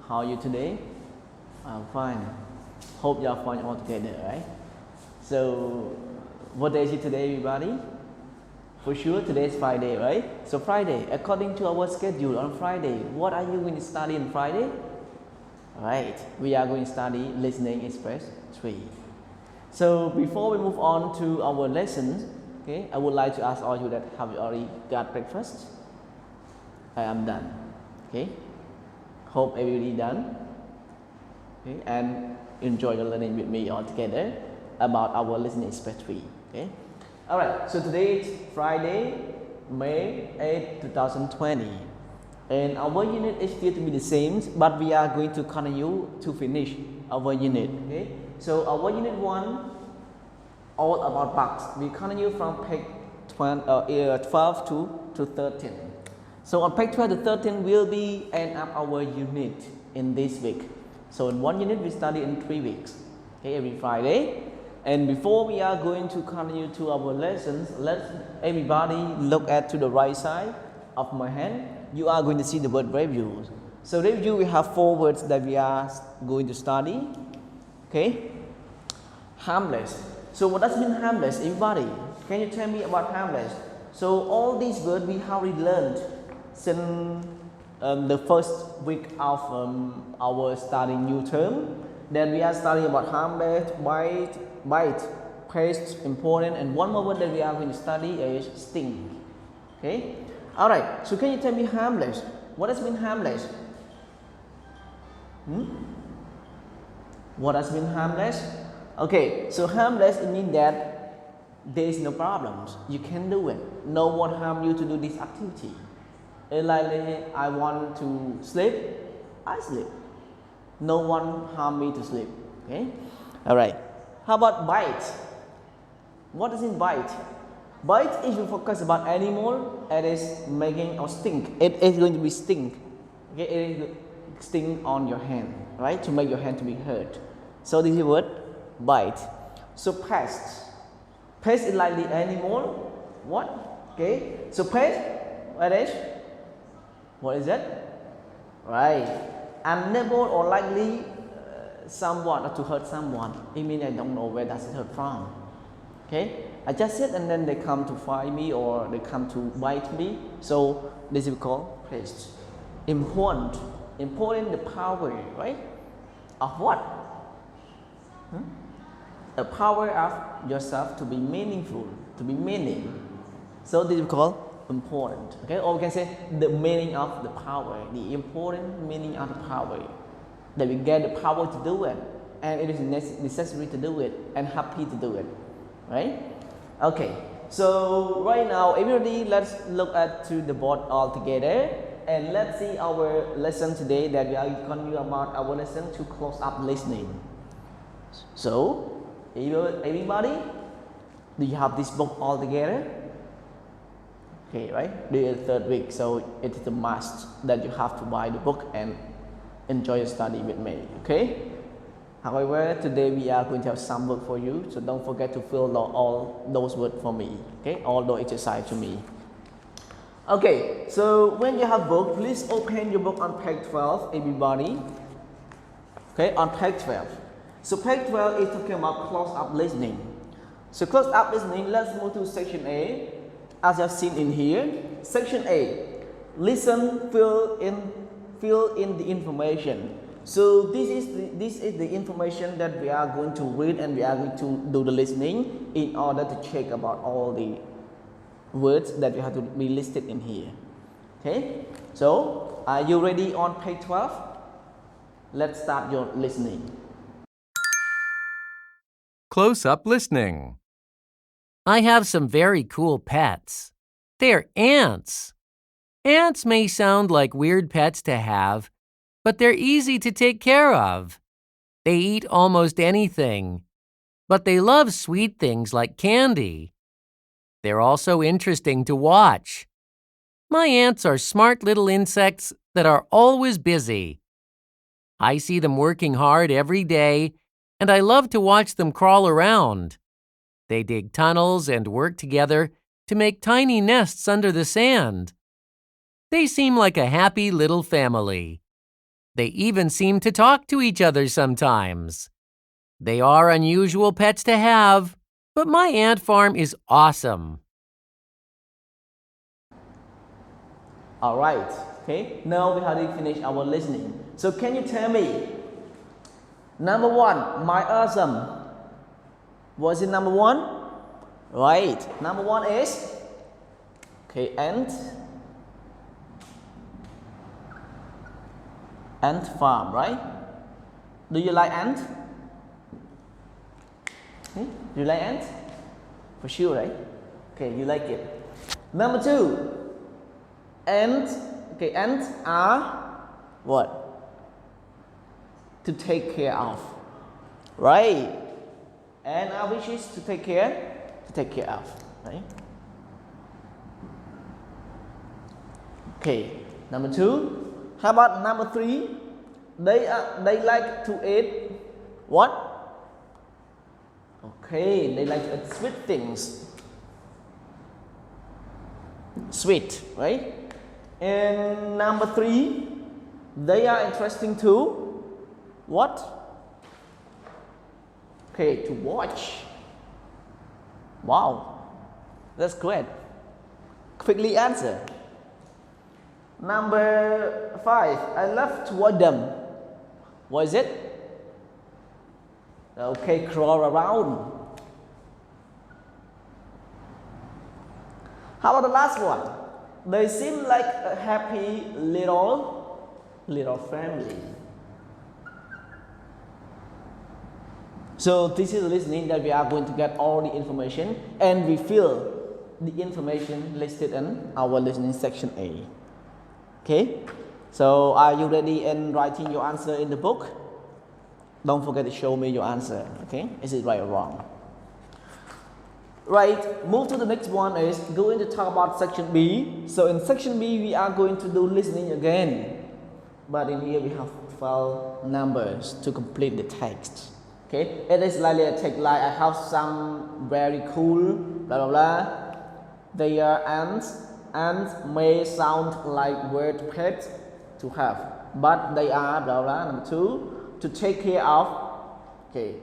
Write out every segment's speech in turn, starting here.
How are you today? I'm fine. Hope you're fine all together, right? So, what day is it today, everybody? For sure, today is Friday, right? So Friday, according to our schedule on Friday, what are you going to study on Friday? Right, we are going to study Listening Express 3. So before we move on to our lessons, okay, I would like to ask all you that have you already got breakfast? I am done. Okay, hope everybody done. Okay, and enjoy your learning with me all together about our Listening Express 3. Okay. Alright, so today is Friday, May 8, 2020, and our unit is still to be the same, but we are going to continue to finish our unit. Okay, so our unit 1, all about bugs. We continue from page 12 to 13. So on page 12 to 13 will be end up our unit in this week. So in one unit we study in 3 weeks. Okay, every Friday. And before we are going to continue to our lessons, let's everybody look at to the right side of my hand. You are going to see the word review. So review, we have 4 words that we are going to study. Okay, harmless. So what does mean harmless, everybody? Can you tell me about harmless? So all these words we have already learned since the first week of our studying new term. Then we are studying about harmless, bite, paste, important, and one more word that we are going to study is sting. Okay, all right. So can you tell me harmless? What does mean harmless? What does mean harmless? Okay, so harmless it means that there is no problems. You can do it. No one harm you to do this activity. Like I want to sleep, I sleep. No one harm me to sleep. Okay, all right. How about bite? What does it bite? Bite is you focus about animal. It is making or stink. It is going to be stink. Okay, it is sting on your hand, right? To make your hand to be hurt. So this is the word bite. So pest. Pest is like the animal. What? Okay. So pest. What is it? Right. Unable or likely someone or to hurt someone. It means I don't know where does it hurt from. Okay, I just said and then they come to find me or they come to bite me. So this is called pest. Important the power, right? Of what? The power of yourself to be meaningful, to be meaning. So this is called important. Okay, or we can say the meaning of the power, the important meaning of the power. That we get the power to do it, and it is necessary to do it, and happy to do it, right? Okay, so right now everybody let's look at to the board all together, and let's see our lesson today that we are going to about our lesson to close up listening. So everybody, do you have this book all together? Okay, right? This is the 3rd week, so it is a must that you have to buy the book and enjoy your study with me, okay? However, today we are going to have some work for you, so don't forget to fill out all those words for me, okay? All those exercise to me. Okay, so when you have book, please open your book on page 12, everybody. Okay, on page 12. So page 12 is talking about close-up listening. So close-up listening, let's move to section A. As you have seen in here, section A, listen, fill in the information. So this is the information that we are going to read and we are going to do the listening in order to check about all the words that we have to be listed in here. Okay, so are you ready on page 12? Let's start your listening. Close-up listening. I have some very cool pets. They're ants. Ants may sound like weird pets to have, but they're easy to take care of. They eat almost anything, but they love sweet things like candy. They're also interesting to watch. My ants are smart little insects that are always busy. I see them working hard every day, and I love to watch them crawl around. They dig tunnels and work together to make tiny nests under the sand. They seem like a happy little family. They even seem to talk to each other sometimes. They are unusual pets to have, but my ant farm is awesome. All right. Okay. Now we have finished our listening. So can you tell me? Number one, my awesome. Was it number one? Right. Number one is okay, ant farm, right? Do you like ant? Do you like ant? For sure, right? Okay, you like it. Number two, ants. Okay, ants are what? To take care of, right? And our wish is to take care of, right? Okay, number two. How about number three? They like to eat what? Okay, they like to eat sweet things. Sweet, right? And number three, they are interesting to what? Okay, to watch. Wow, that's great. Quickly answer. Number five, I love to watch them. What is it? Okay, crawl around. How about the last one? They seem like a happy little family. So this is the listening that we are going to get all the information and we fill the information listed in our listening section A. Okay, so are you ready in writing your answer in the book? Don't forget to show me your answer. Okay, is it right or wrong? Right, move to the next one is going to talk about section B. So in section B we are going to do listening again, but in here we have 12 numbers to complete the text. Okay, it is likely a text like I have some very cool blah blah blah. They are ants. Ants may sound like word pets to have, but they are blah blah. Number two, to take care of. Okay,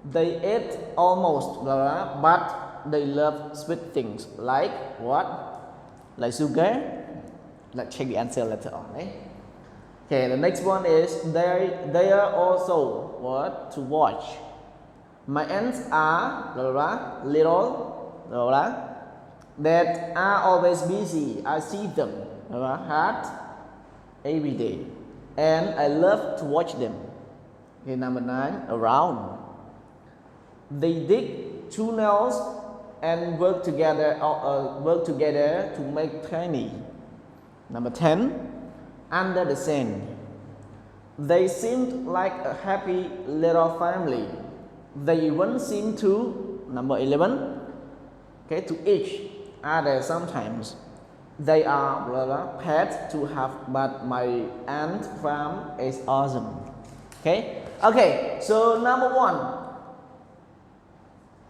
they eat almost blah blah, but they love sweet things like what? Like sugar. Let's check the answer later on. Eh? Okay, the next one is they are also what? To watch. My ants are blah blah, little blah blah, that are always busy. I see them hard every day, and I love to watch them. Okay, number 9, around. They dig tunnels and work together to make tiny. Number 10, under the sand. They seemed like a happy little family. They even seem to, number 11, okay, to each other sometimes. They are blah, blah, pets to have, but my ant farm is awesome. Okay, so number 1.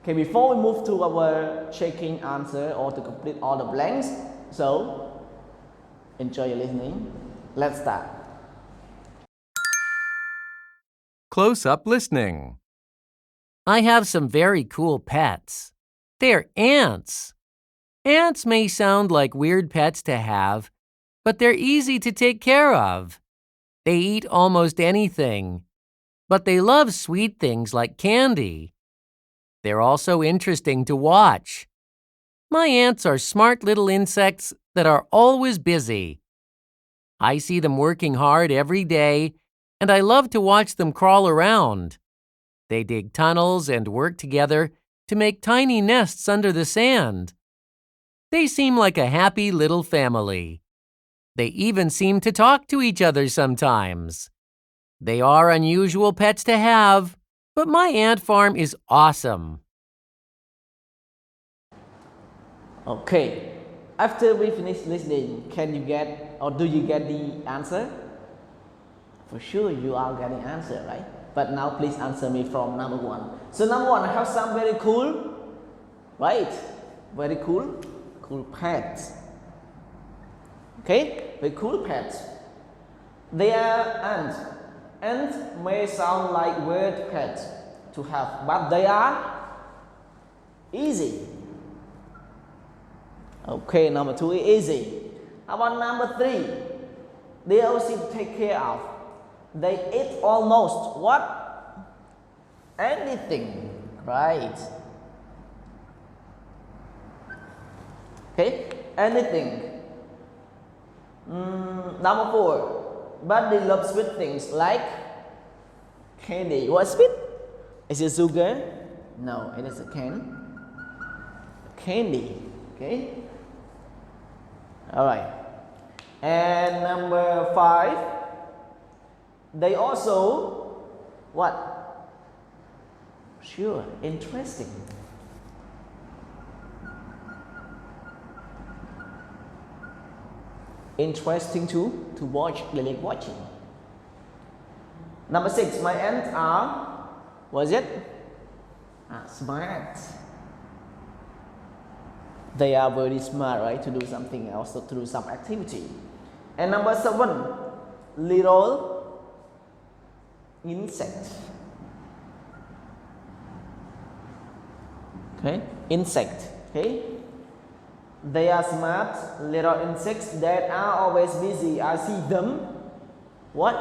Okay, before we move to our checking answer or to complete all the blanks, so enjoy your listening. Let's start. Close-up listening. I have some very cool pets. They're ants. Ants may sound like weird pets to have, but they're easy to take care of. They eat almost anything, but they love sweet things like candy. They're also interesting to watch. My ants are smart little insects that are always busy. I see them working hard every day, and I love to watch them crawl around. They dig tunnels and work together to make tiny nests under the sand. They seem like a happy little family. They even seem to talk to each other sometimes. They are unusual pets to have, but my ant farm is awesome. Okay, after we finish listening, can you get or do you get the answer? For sure you are getting answer, right? But now please answer me from number 1. So number 1, I have some very cool, right? Very cool pets. Okay, very cool pets. They are ants. Ants may sound like weird pets to have, but they are easy. Okay, number 2 is easy. How about number 3? They also take care of. They eat almost what? Anything, right? Okay, anything. Number 4, but they love sweet things like candy. What sweet? Is it sugar? No, it is a candy. Okay. All right. And number 5, they also what? Sure, interesting. Interesting to watch. They like watching. Number 6, my ants are, what is it? Smart. They are very smart, right? To do something else, to do some activity. And number 7, little insect. Okay, insect. Okay, they are smart little insects that are always busy. I see them. What?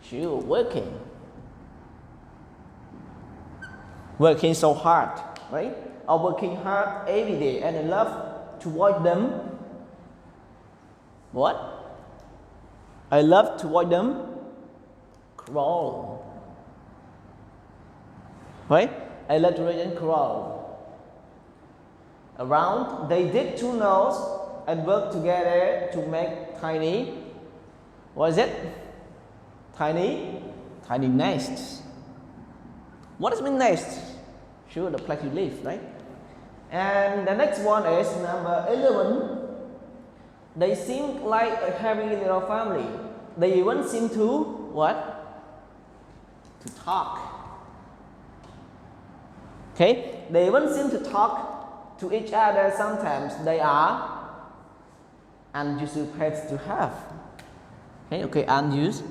Sure, working so hard, right? Or working hard every day, and I love to watch them. What? I love to watch them crawl. Right? I love to watch them crawl around. They dig 2 nodes and work together to make tiny. What is it? Tiny nests. What does mean nest? Sure, the place you live, right? And the next one is number 11. They seem like a happy little family. They even seem to what? To talk. Okay, they even seem to talk to each other sometimes. They are unusual pets to have. Okay, unusual,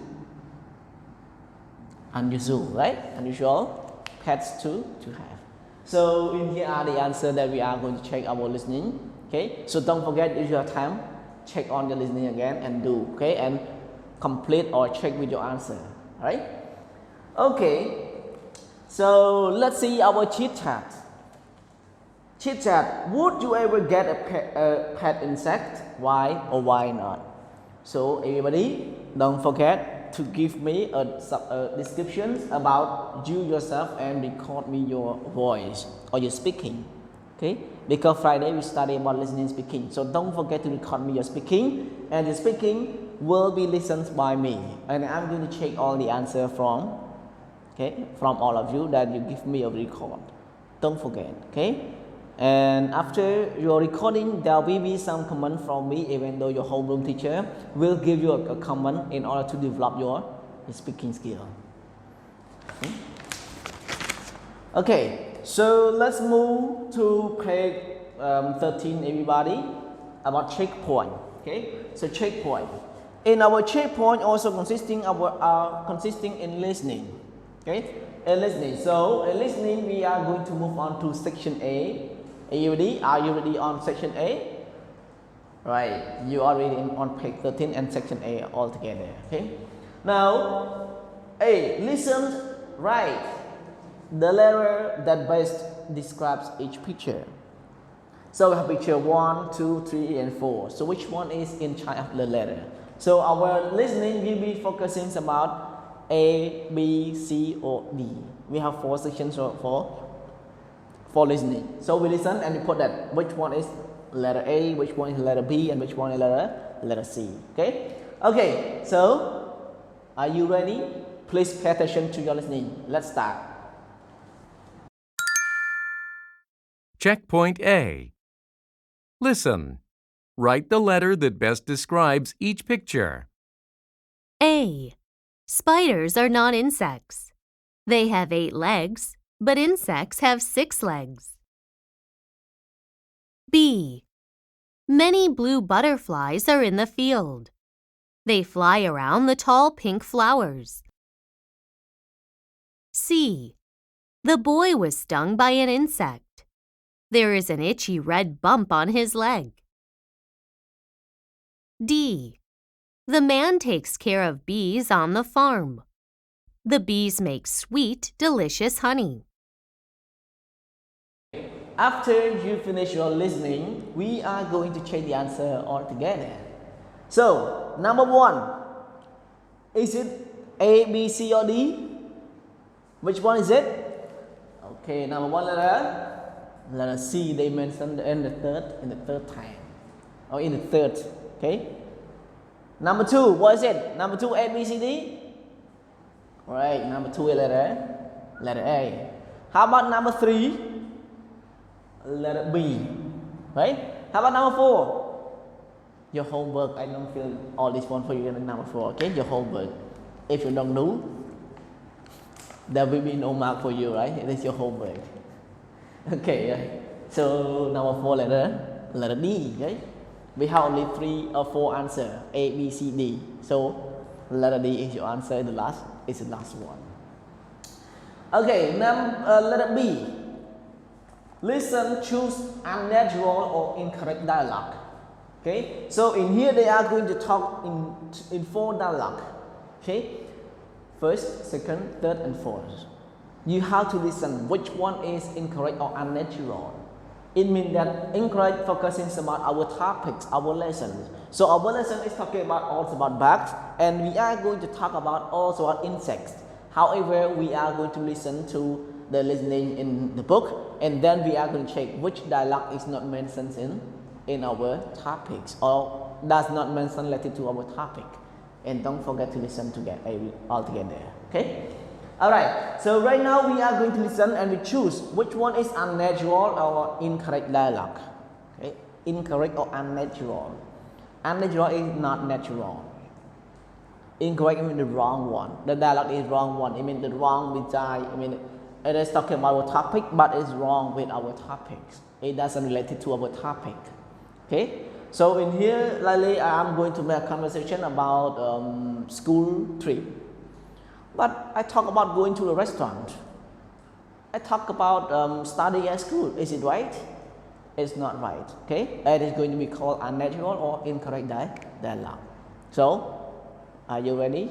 right? Unusual pets to have. So in here are the answers that we are going to check our listening. Okay, so don't forget, if you have time, check on your listening again and do. Okay, and complete or check with your answer. Right? Okay. So let's see our chit chat. Chit chat. Would you ever get a pet insect? Why or why not? So everybody, don't forget to give me a description about you yourself and record me your voice or your speaking. Okay? Because Friday we study about listening and speaking. So don't forget to record me your speaking, and the speaking will be listened by me. And I'm going to check all the answer from all of you that you give me a record. Don't forget, okay? And after your recording, there will be some comment from me, even though your homeroom teacher will give you a comment in order to develop your speaking skill. Okay, so let's move to page 13, everybody, about checkpoint. Okay, so checkpoint. In our checkpoint also consisting in listening. Okay, in listening. So in listening, we are going to move on to section A. Are you ready on section A? Right, you are ready on page 13 and section A all together. Okay. Now, A, listen, write the letter that best describes each picture. So we have picture 1, 2, 3, and 4. So which one is in charge of the letter? So our listening will be focusing about A, B, C, or D. We have 4 sections for listening. So we listen and we put that which one is letter A, which one is letter B, and which one is letter C. Okay? Okay, so are you ready? Please pay attention to your listening. Let's start. Checkpoint A. Listen. Write the letter that best describes each picture. A. Spiders are not insects. They have 8 legs, but insects have 6 legs. B. Many blue butterflies are in the field. They fly around the tall pink flowers. C. The boy was stung by an insect. There is an itchy red bump on his leg. D. The man takes care of bees on the farm. The bees make sweet, delicious honey. After you finish your listening, we are going to check the answer all together. So, number 1, is it A, B, C or D? Which one is it? Okay, number 1 letter C. They mentioned in the third time, or in the third. Okay. Number 2, what is it? Number 2, A, B, C, D. Right. Number 2 is letter A. How about number 3? Letter B. Right. How about number 4? Your homework. I don't feel all this one for you in number 4. Okay. Your homework. If you don't know, there will be no mark for you, right? It is your homework. Okay, so number 4 letter D, right? We have only 3 or 4 answers, A, B, C, D. So letter D is your answer. The last one. Okay, letter B. Listen, choose unnatural or incorrect dialogue. Okay, so in here they are going to talk in 4 dialogue. Okay. First, second, third, and fourth. You have to listen which one is incorrect or unnatural. It means that incorrect focusing about our topics, our lessons. So our lesson is talking about also about bugs, and we are going to talk about also about insects. However, we are going to listen to the listening in the book, and then we are going to check which dialogue is not mentioned in our topics or does not mention related to our topic. And don't forget to listen all together. Okay? Alright, so right now we are going to listen and we choose which one is unnatural or incorrect dialogue. Okay? Incorrect or unnatural. Unnatural is not natural. Incorrect means the wrong one. The dialogue is wrong one. It means the wrong beside. I mean, it is talking about our topic, but it's wrong with our topics. It doesn't relate to our topic. Okay? So in here, likely I'm going to make a conversation about school trip. But I talk about going to a restaurant. I talk about studying at school. Is it right? It's not right. Okay? It is going to be called unnatural or incorrect dialogue. So, are you ready?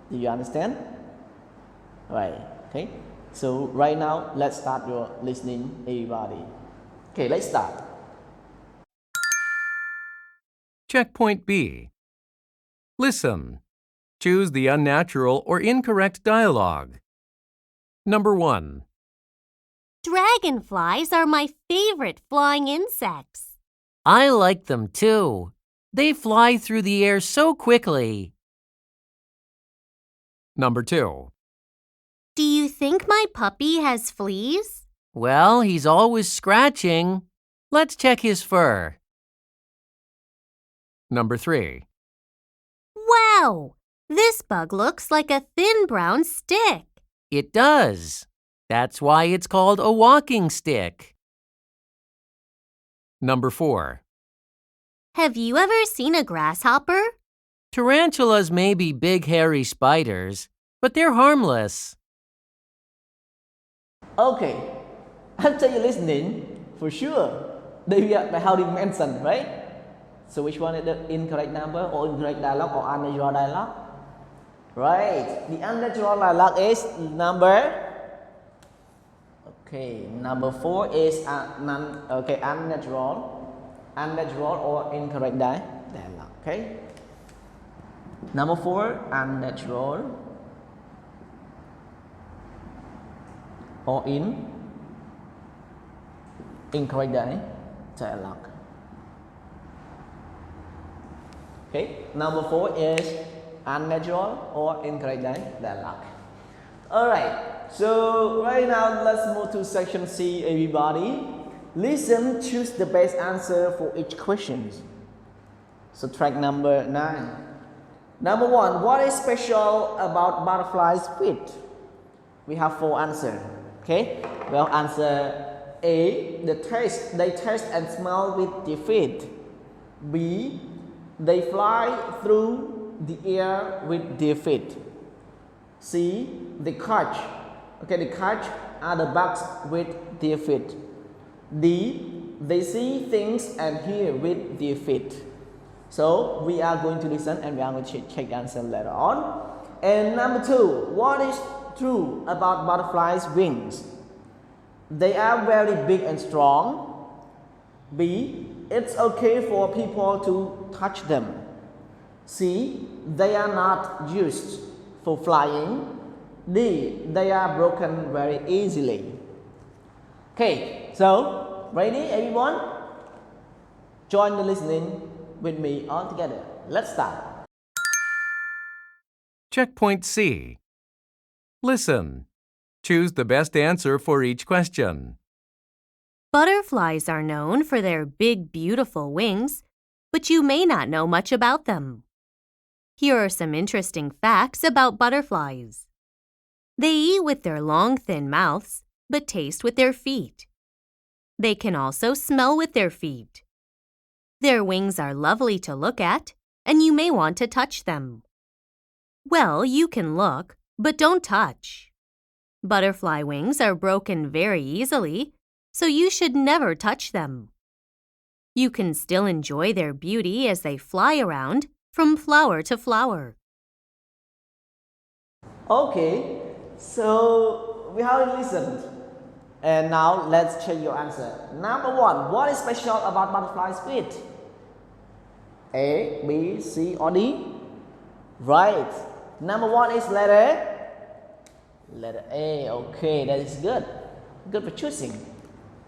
Do you understand? Right. Okay? So right now, let's start your listening, everybody. Okay, let's start. Checkpoint B. Listen. Choose the unnatural or incorrect dialogue. Number 1. Dragonflies are my favorite flying insects. I like them too. They fly through the air so quickly. Number 2. Do you think my puppy has fleas? Well, he's always scratching. Let's check his fur. Number 3. Wow! This bug looks like a thin brown stick. It does. That's why it's called a walking stick. Number 4. Have you ever seen a grasshopper? Tarantulas may be big hairy spiders, but they're harmless. Okay, after you listening, for sure, they are how they mentioned, right? So which one is the incorrect number or incorrect dialogue or unnatural dialogue? Right, the unnatural dialogue is number. Okay, number 4 is unnatural or incorrect dialogue. Okay, number 4, unnatural or incorrect dialogue. Okay, number 4 is unnatural or incorrect dialogue. Alright, so right now let's move to section C, everybody. Listen, choose the best answer for each question. So track number 9. Number 1, what is special about butterflies' feet? We have 4 answers. Okay, well, answer A, they taste and smell with their feet. B, they fly through the air with their feet. C. They catch. Okay, they catch other bugs with their feet. D. They see things and hear with their feet. So we are going to listen and we are going to check the answer later on. And number 2, what is true about butterflies' wings? They are very big and strong. B. It's okay for people to touch them. C. They are not used for flying. D. They are broken very easily. Okay, so ready everyone? Join the listening with me all together. Let's start. Checkpoint C. Listen. Choose the best answer for each question. Butterflies are known for their big, beautiful wings, but you may not know much about them. Here are some interesting facts about butterflies. They eat with their long, thin mouths, but taste with their feet. They can also smell with their feet. Their wings are lovely to look at, and you may want to touch them. Well, you can look, but don't touch. Butterfly wings are broken very easily, so you should never touch them. You can still enjoy their beauty as they fly around from flower to flower. Okay, so we have listened. And now let's check your answer. Number 1, what is special about butterfly's feet? A, B, C, or D? Right. Number 1 is letter A. Okay, that is good. Good for choosing.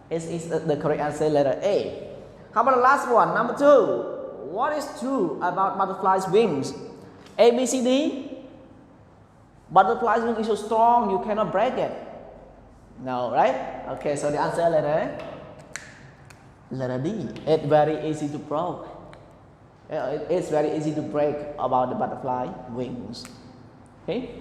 Is the correct answer letter A. How about the last one? Number 2. What is true about butterflies' wings? A, B, C, D? Butterflies' wing is so strong you cannot break it. No, right? Okay, so the answer letter D. It's very easy to break. It's very easy to break about the butterfly wings. Okay?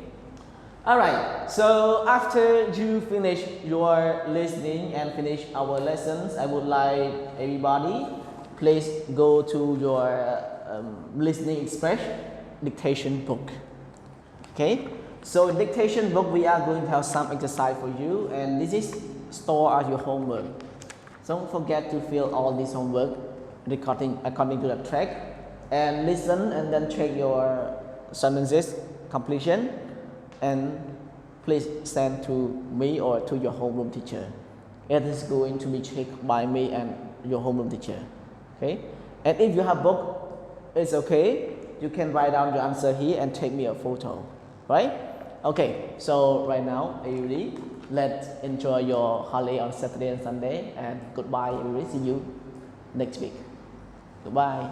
Alright, so after you finish your listening and finish our lessons, I would like everybody, please go to your listening express dictation book. Okay? So in dictation book, we are going to have some exercise for you, and this is stored as your homework. Don't forget to fill all this homework according to the track, and listen and then check your sentences completion, and please send to me or to your homeroom teacher. It is going to be checked by me and your homeroom teacher. Okay? And if you have book, it's okay. You can write down your answer here and take me a photo. Right? Okay, so right now, everybody, let's enjoy your holiday on Saturday and Sunday, and goodbye, everybody. See you next week. Goodbye.